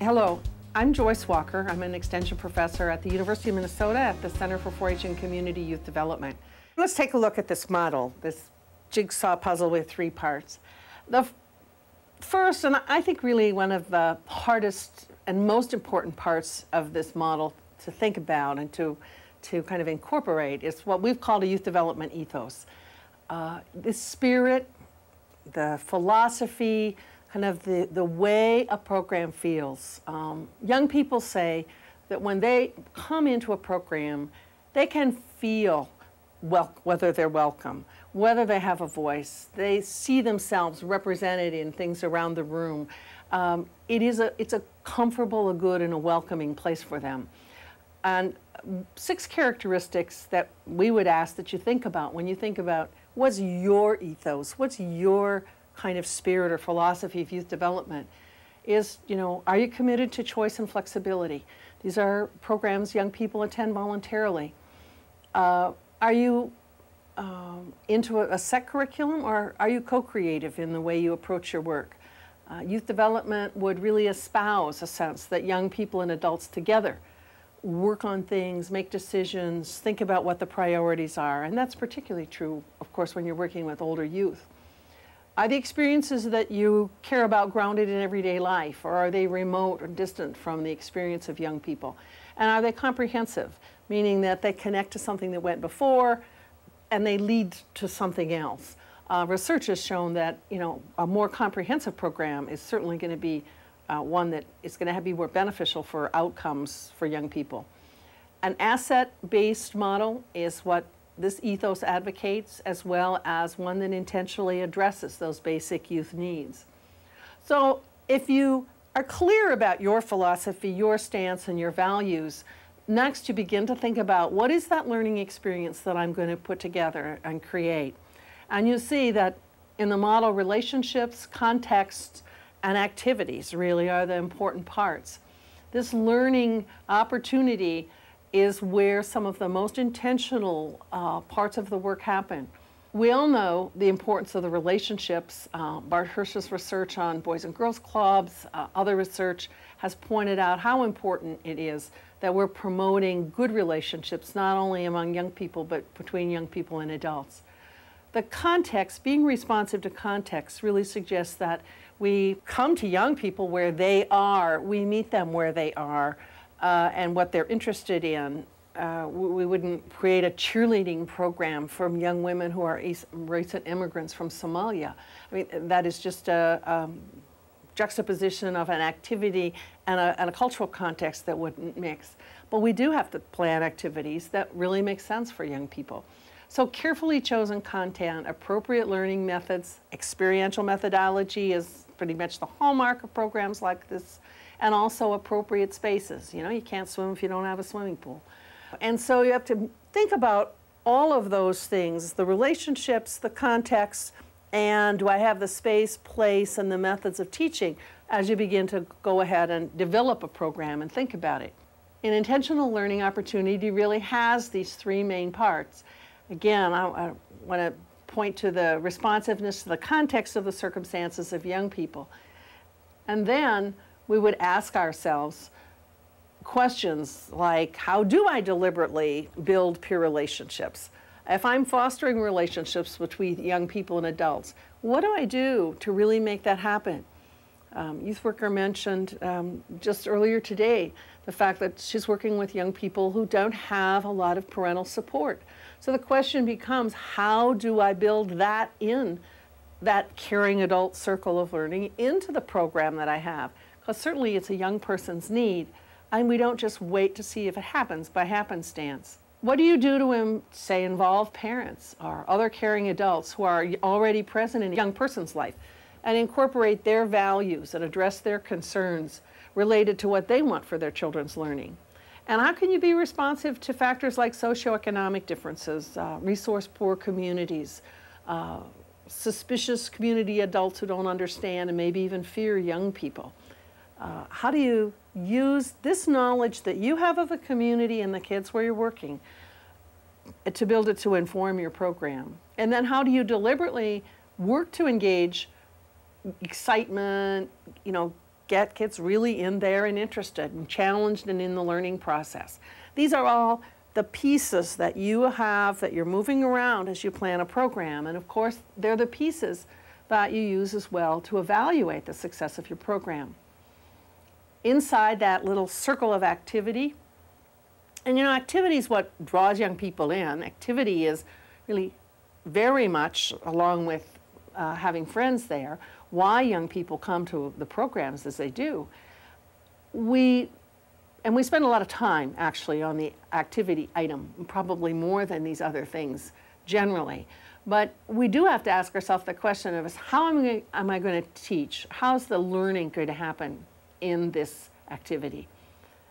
Hello, I'm Joyce Walker. I'm an extension professor at the University of Minnesota at the Center for 4-H and Community Youth Development. Let's take a look at this model, this jigsaw puzzle with 3 parts. The first, and I think really one of the hardest and most important parts of this model to think about and to kind of incorporate is what we've called a youth development ethos. The spirit, the philosophy, kind of the way a program feels. Young people say that when they come into a program, they can feel whether they're welcome, whether they have a voice. They see themselves represented in things around the room. It's a comfortable, a good, and a welcoming place for them. And 6 characteristics that we would ask that you think about when you think about what's your ethos, what's your kind of spirit or philosophy of youth development is, are you committed to choice and flexibility? These are programs young people attend voluntarily. Are you into a set curriculum, or are you co-creative in the way you approach your work? Youth development would really espouse a sense that young people and adults together work on things, make decisions, think about what the priorities are, and that's particularly true, of course, when you're working with older youth. Are the experiences that you care about grounded in everyday life, or are they remote or distant from the experience of young people? And are they comprehensive, meaning that they connect to something that went before and they lead to something else? Research has shown that a more comprehensive program is certainly going to be one that is going to be more beneficial for outcomes for young people. An asset-based model is what this ethos advocates, as well as one that intentionally addresses those basic youth needs. So if you are clear about your philosophy, your stance, and your values, next you begin to think about what is that learning experience that I'm going to put together and create. And you see that in the model, relationships, context, and activities really are the important parts. This learning opportunity is where some of the most intentional parts of the work happen. We all know the importance of the relationships. Bart Hirsch's research on Boys and Girls Clubs, other research has pointed out how important it is that we're promoting good relationships, not only among young people, but between young people and adults. The context, being responsive to context, really suggests that we come to young people where they are, we meet them where they are, and what they're interested in. We wouldn't create a cheerleading program for young women who are recent immigrants from Somalia. I mean, that is just a juxtaposition of an activity and a cultural context that wouldn't mix. But we do have to plan activities that really make sense for young people. So carefully chosen content, appropriate learning methods, experiential methodology is pretty much the hallmark of programs like this, and also appropriate spaces. You can't swim if you don't have a swimming pool. And so you have to think about all of those things, the relationships, the context, and do I have the space, place, and the methods of teaching as you begin to go ahead and develop a program and think about it. An intentional learning opportunity really has these 3 main parts. Again, I want to point to the responsiveness to the context of the circumstances of young people. And then we would ask ourselves questions like, how do I deliberately build peer relationships? If I'm fostering relationships between young people and adults, what do I do to really make that happen? Youth worker mentioned just earlier today the fact that she's working with young people who don't have a lot of parental support. So the question becomes, how do I build that in, that caring adult circle of learning, into the program that I have? Because certainly it's a young person's need, and we don't just wait to see if it happens by happenstance. What do you do to, say, involve parents or other caring adults who are already present in a young person's life and incorporate their values and address their concerns related to what they want for their children's learning? And how can you be responsive to factors like socioeconomic differences, resource-poor communities, suspicious community adults who don't understand and maybe even fear young people? How do you use this knowledge that you have of the community and the kids where you're working to build it to inform your program? And then how do you deliberately work to engage excitement, get kids really in there and interested and challenged and in the learning process. These are all the pieces that you have that you're moving around as you plan a program. And of course, they're the pieces that you use as well to evaluate the success of your program. Inside that little circle of activity, and you know, activity is what draws young people in. Activity is really very much, along with having friends there, why young people come to the programs as they do. We spend a lot of time actually on the activity item, probably more than these other things generally. But we do have to ask ourselves the question of how am I going to teach? How's the learning going to happen in this activity?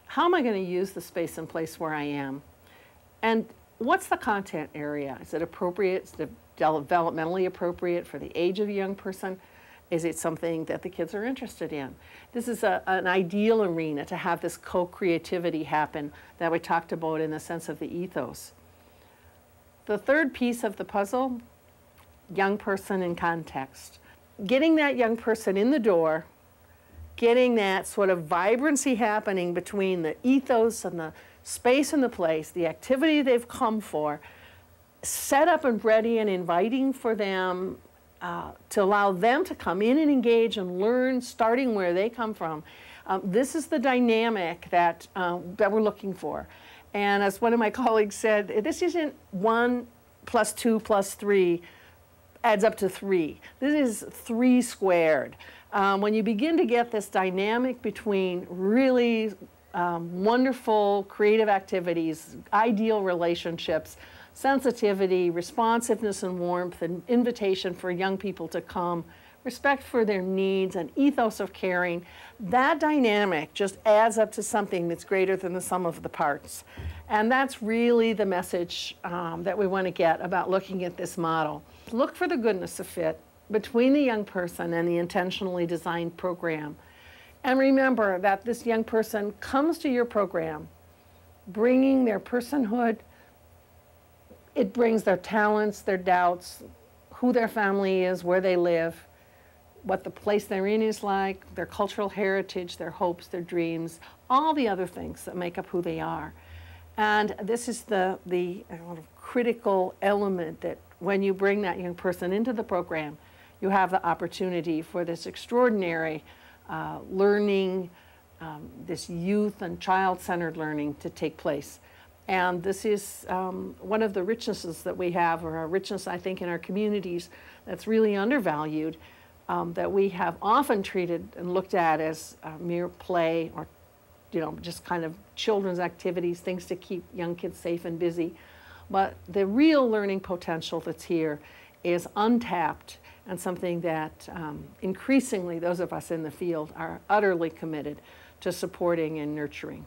How am I going to use the space and place where I am? And what's the content area? Is it appropriate? Is it developmentally appropriate for the age of a young person? Is it something that the kids are interested in? This is an ideal arena to have this co-creativity happen that we talked about in the sense of the ethos. The third piece of the puzzle, young person in context. Getting that young person in the door, getting that sort of vibrancy happening between the ethos and the space and the place, the activity they've come for, set up and ready and inviting for them to allow them to come in and engage and learn, starting where they come from. This is the dynamic that we're looking for. And as one of my colleagues said, this isn't 1 + 2 + 3 adds up to 3. This is 3 squared. When you begin to get this dynamic between really wonderful creative activities, ideal relationships, sensitivity, responsiveness and warmth, and invitation for young people to come, respect for their needs, and ethos of caring, that dynamic just adds up to something that's greater than the sum of the parts. And that's really the message that we want to get about looking at this model. Look for the goodness of fit between the young person and the intentionally designed program. And remember that this young person comes to your program bringing their personhood. It brings their talents, their doubts, who their family is, where they live, what the place they're in is like, their cultural heritage, their hopes, their dreams, all the other things that make up who they are. And this is the critical element that when you bring that young person into the program, you have the opportunity for this extraordinary learning, this youth and child-centered learning to take place. And this is one of the richnesses that we have, or a richness, I think, in our communities that's really undervalued, that we have often treated and looked at as mere play, or just kind of children's activities, things to keep young kids safe and busy. But the real learning potential that's here is untapped, and something that increasingly those of us in the field are utterly committed to supporting and nurturing.